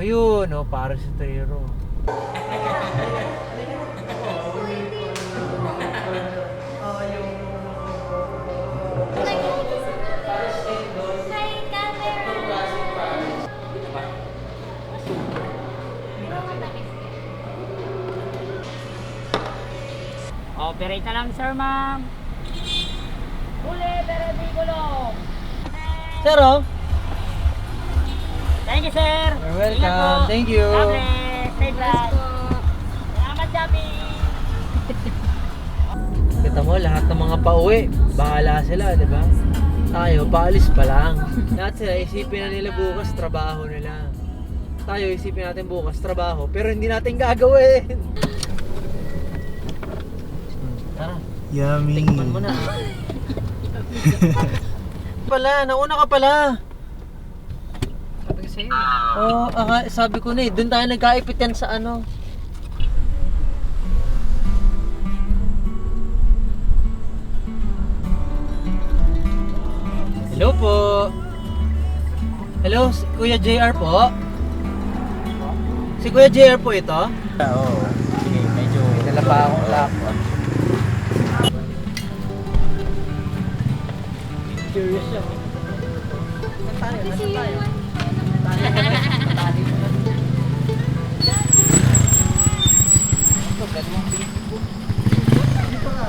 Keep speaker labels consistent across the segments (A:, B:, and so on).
A: Ayun, oh, para si Tero.
B: Operate na lang, sir, ma'am. Huli, pero di gulong.
A: Sir, oh.
B: Thank you, sir.
A: You're welcome.
B: Ingat po.
A: Thank you.
B: God bless. Stay blessed. Salamat, Javi.
A: Kita mo, lahat ng mga pauwi, bahala sila, di ba? Tayo, paalis pa lang. Lahat sila, isipin na nila bukas, trabaho nila. Tayo, isipin natin bukas, trabaho, pero hindi natin gagawin. Tara,
C: Yummy.
A: tikman mo na. Pala, nauna ka pala.
B: Sabi ko sa'yo.
A: Oo, sabi ko na eh, doon tayo nagkaipit yan sa ano. Hello po. Hello, si Kuya JR po. Si Kuya JR po ito?
C: Oo. Sige, medyo...
A: May dala pa akong laptop. Curious siya. Saan tayo? Nasaan tayo? Ito, ganun. Dito ka.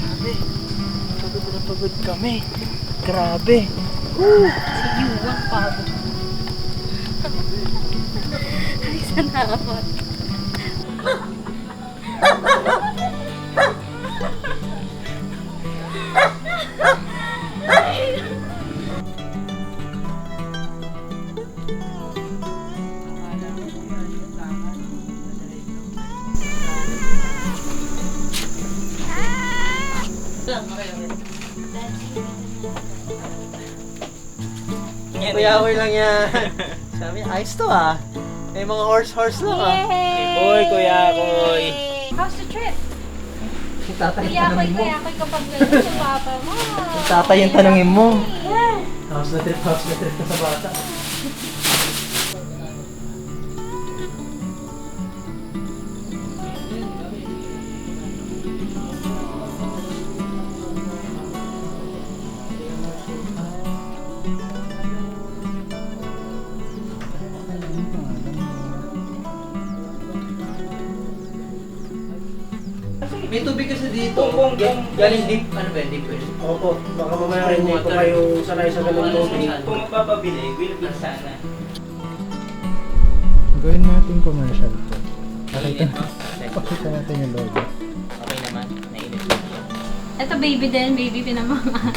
A: Grabe. Pagod na pagod kami. Grabe.
D: Si Yuwang pagod. Ay, salamat.
A: Kuya, okay lang yan. Sabi niya, ayos to ah. May mga horse lang ah.
C: Uy, Kuya Koy.
D: How's the trip?
A: Si tatay yung
D: Kuya
A: tanongin mo.
D: kapag ganyan yung papa mo.
A: Si tatay yung tanongin mo.
D: Yeah.
A: House na trip ka sa bata. May tubig kasi dito. Galing deep. Ano ba? Deep well?
E: Opo, baka mamaya rin hindi ko kayo sanay sa ganun tubig.
C: Kung magpapabili, will be sana.
F: Gawin natin commercial to.
C: Mainit mo?
F: Pakita natin yung logo.
C: Okay naman, nainit lang.
D: Ito baby din, baby pinamamahan.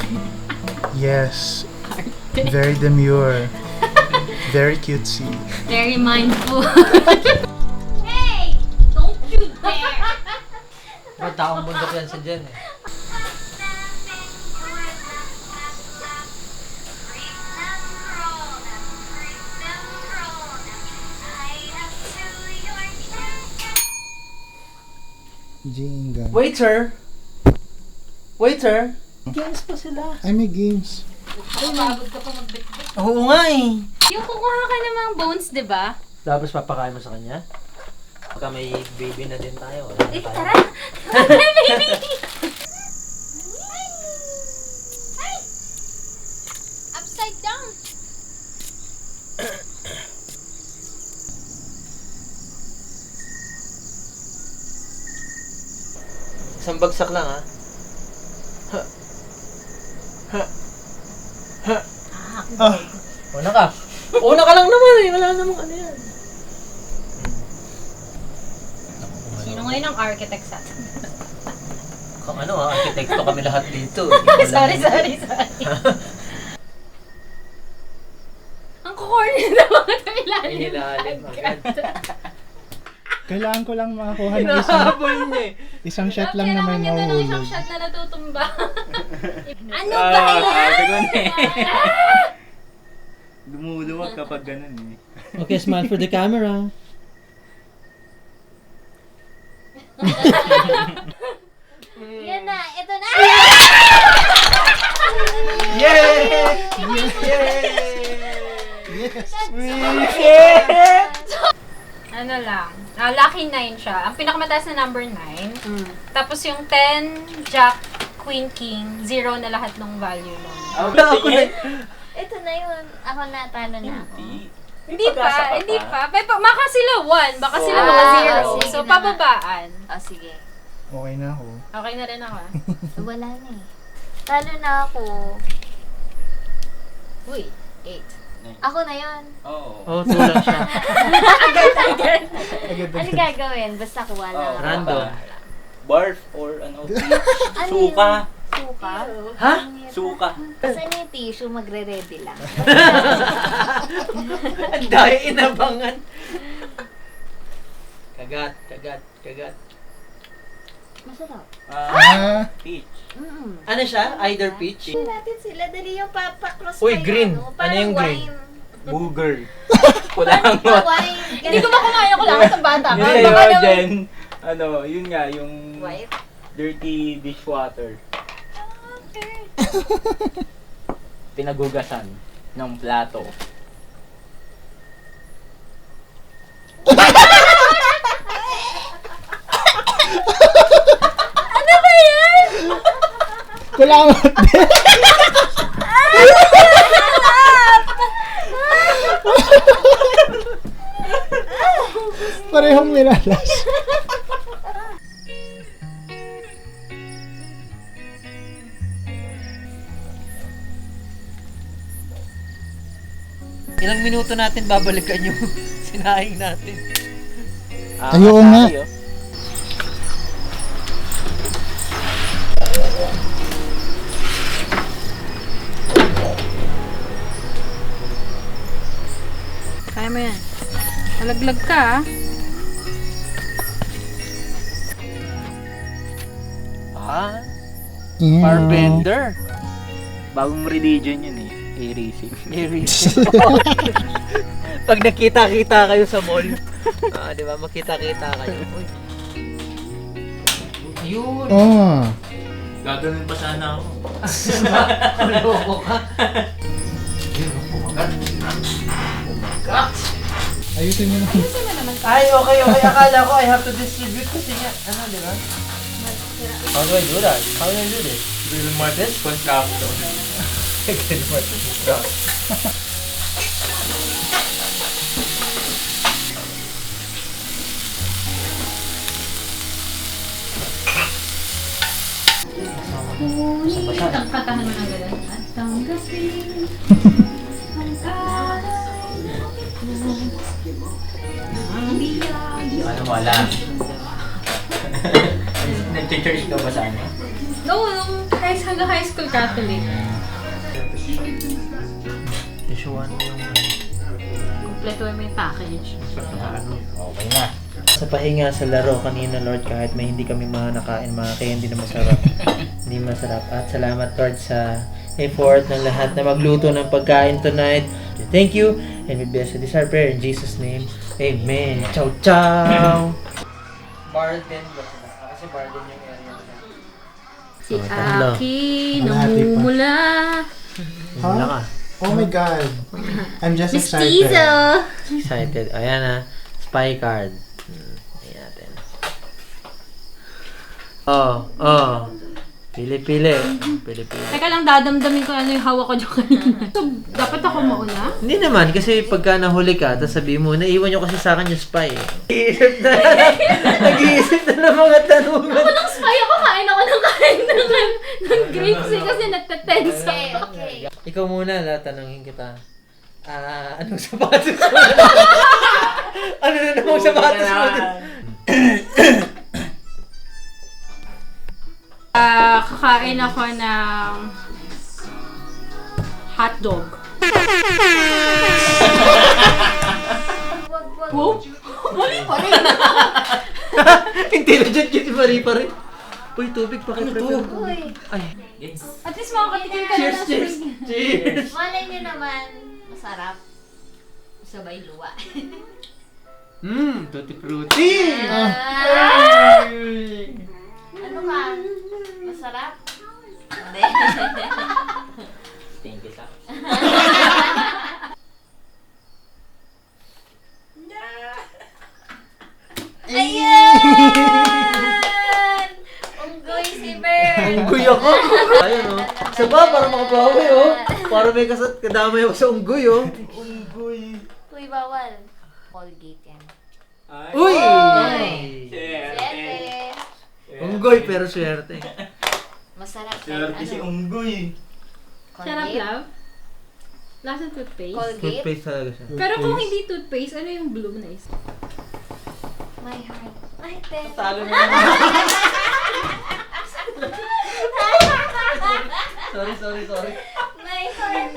F: Yes. Very demure. Very cutesy.
D: Very mindful. Hey! Don't you dare!
A: May taong bundok yan sa dyan eh.
F: Jinga.
A: Waiter! Waiter! Games pa sila.
F: Ay, may games.
D: Pagod ka pa magbitbit.
A: Oo nga eh.
D: Yung kukuha ka namang bones, di ba?
A: Tapos papakain mo sa kanya? Baka may baby na din tayo.
D: Eh, tara! Tara, baby! Upside down!
A: Isang bagsak lang ha. Ha. Ha. Ha. Una ka. Una ka lang naman eh. Wala namang ano yan.
D: Sino ngayon ang architect sa atin?
A: Kung ano ha, arkitekto kami lahat dito.
D: sorry. Ang corny na mga tamilalim.
A: Inilalim agad.
F: Kailangan ko lang makakuha ng isang,
A: Hinahabol niya eh.
F: isang shot lang na may
D: Kailangan nyo ng isang
F: mahulog.
D: shot na natutumba. Ano ba yan?
C: Lumuluwag kapag ganun eh.
A: Okay, smile for the camera.
D: Yan na, ito na!
A: Yay! Yay!
D: Ano lang, lucky 9 siya. Ang pinakamataas na number 9. Tapos yung 10, Jack, Queen, King, 0 na lahat ng value nun.
A: Ako na.
D: Ito na yun. Ako na, talo na ako.
C: Hindi
D: Hindi pa. Baka sila 1, baka sila mga 0.
C: sige
D: So,
B: na
D: pababaan.
B: Sige.
F: Okay na ako.
D: Okay na rin ako.
B: Wala na eh. Talo na ako. Uy, 8. Ako na yun.
C: Oo.
A: Oh, tulang siya.
B: Agad. Ano gagawin? Basta kuha lang.
A: Random.
C: Barf or ano?
B: Ano
C: Suka.
B: Suka?
A: Ha?
C: Suka.
B: Basta yung tissue, magre-ready lang.
A: Ang dahil inabangan. Kagat.
B: Masarap.
C: Peach.
A: Ano siya? Either peach?
B: Hindi natin sila. Dali yung papakros
A: Uy, green. Ano yung green?
C: Booger. Kulang mo.
B: Wine.
D: Hindi ko makumain ako lang sa bata.
C: Yun
D: Baka
C: sa'yo,
D: naman-
C: Jen. Ano, yun nga, yung
B: White.
C: dirty dishwater. Pinagugasan ng plato.
F: Kulangot din. Parehong nilalas.
A: Ilang minuto natin babalikan yung sinaing natin.
F: Ayoko nga.
C: Tayo.
D: Kaya mo yan. Talaglag ka
A: Ah,
F: Yeah.
A: Barbender.
C: Bagong religion yun eh. A-racing.
A: Pag nakita-kita kayo sa mall, di ba? Makita-kita kayo. Uy. Ayun.
F: Oh.
C: Gaganon pa sana ako.
A: Loko ka.
F: Ayusin mo na.
A: Ay, okay. Akala ko I have to distribute kasi nga, ano, di ba? How do I do that? How do I do this?
C: Bill Martes, contractor.
D: Katahan mo ng gano'n. At tanggapin ang
C: Ano mo alam? Nag-church ka ba sana?
D: Oo, nung hanggang high school Catholic.
A: Isuan mo yung
D: Kompleto mo yung package.
C: Okay na.
A: sa pahinga sa laro kanina, Lord, kahit may hindi kami mga nakain, mga kaya hindi na masarap. Hindi masarap. At salamat, Lord, sa effort ng lahat na magluto ng pagkain tonight. Thank you, and we bless you. This is our prayer in Jesus' name. Amen. Ciao, ciao! Barden ba sila? Kasi Barden yung area nila.
D: Si
A: tatlo.
D: Aki,
F: Kalahati pa.
D: namumula.
A: Wala ka.
F: Oh my God. I'm just
D: Miss
F: excited.
D: Tizo.
A: Excited. Ayan na. Spy card. Ayan natin. Oh. Pili-pili.
D: Teka lang, dadamdamin ko ano yung hawak ko dyan kanina. So, dapat ako mauna?
A: Hindi naman, kasi pagka nahuli ka, tapos sabihin mo, naiwan nyo kasi sa akin yung spy. Nag-iisip na ng mga tanungan.
D: Ako lang spy ako, kain ng grapes eh, kasi nagtatense ako.
B: Okay.
A: Ikaw muna, tatanungin kita. Anong sapatos mo? Ano na namang sapatos mo?
D: Kakain ako ng hotdog. Wow! Mali pa rin!
A: Intelligent yun si Marie pa rin. Uy, tubig pa kayo.
B: Uy,
A: Ay,
D: At least makakatikim ka na ng
A: cheers! Cheers!
B: malay nyo naman, masarap. Sabay luwa.
A: Tutti frutti!
B: Ano ka? Masarap? Hindi.
C: Thank you, sir.
D: Ayan! Unggoy si Bert!
A: Unggoy ako. Ayun oh. Isa ba para makabawi oh. Para may kadamay ako sa unggoy oh.
D: Uy, bawal. Colgate yan.
A: Uy!
D: Siyete.
A: Unggoy pero swerte.
D: Masarap
F: Swerte si
D: ano?
F: Unggoy.
G: Sarap
D: Colgate?
G: love. Lasang toothpaste.
D: Colgate?
A: Toothpaste talaga siya.
G: Pero kung hindi toothpaste, ano yung blue na is?
D: My heart. Ay, te.
A: Talo na. Sorry.
D: My heart.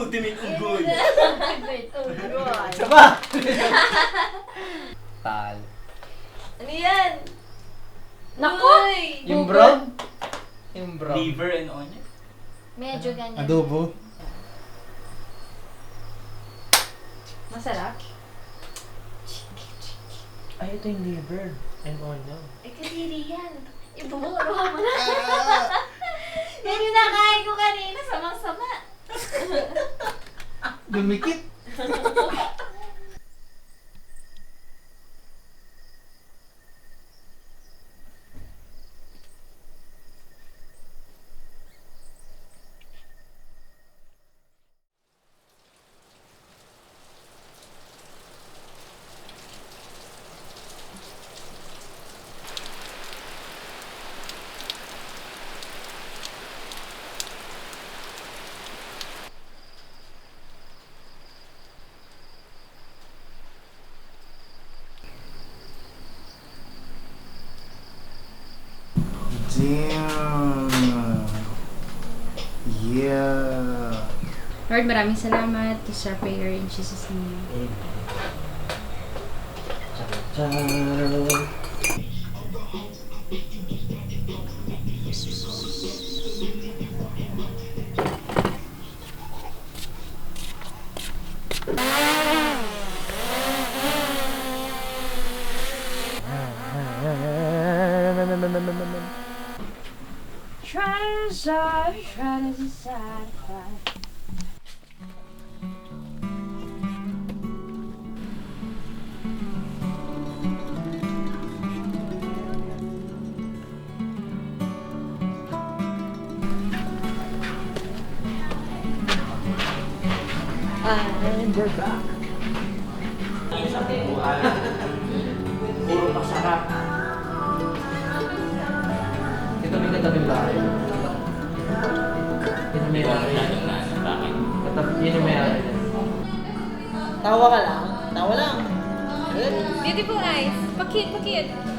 F: Ultimate Unggoy.
D: Unggoy.
A: Isa ba? Tal.
D: Ano yan?
G: Naku!
D: Uy!
A: Yung brown? Yung brown.
C: Liver and onion.
D: Medyo ganyan.
F: Adobo.
D: Masarap?
A: Ay, ito yung liver. And onion.
D: Eh, kadiri yan. Ibuburo mo na. Yan yung nakain ko kanina. Samang-sama.
A: Dumikit.
F: Damn. Yeah.
G: Lord, maraming salamat. This is our prayer in Jesus' name. Try to decide.
A: And we're back.
C: Puro masarap.
A: Ito may katabing bahay. Yun ang may-ari. Yun ang may-ari. Tawa ka lang. Tawa lang.
D: Beautiful eyes. Pakit.